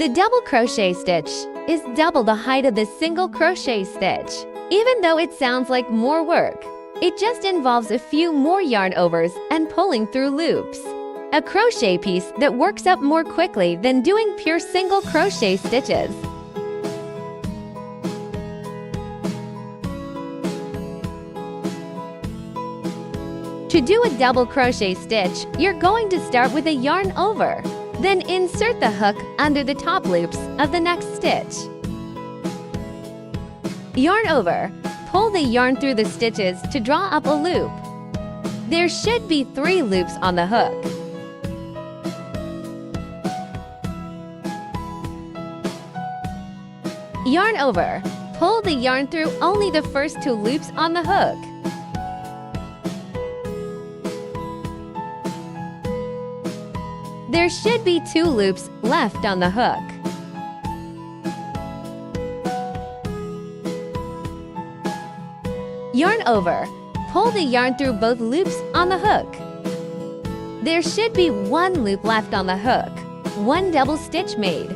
The double crochet stitch is double the height of the single crochet stitch. Even though it sounds like more work, it just involves a few more yarn overs and pulling through loops. A crochet piece that works up more quickly than doing pure single crochet stitches. To do a double crochet stitch, you're going to start with a yarn over. Then insert the hook under the top loops of the next stitch. Yarn over. Pull the yarn through the stitches to draw up a loop. There should be 3 loops on the hook. Yarn over. Pull the yarn through only the first 2 loops on the hook. There should be 2 loops left on the hook. Yarn over. Pull the yarn through both loops on the hook. There should be 1 loop left on the hook. 1 double stitch made.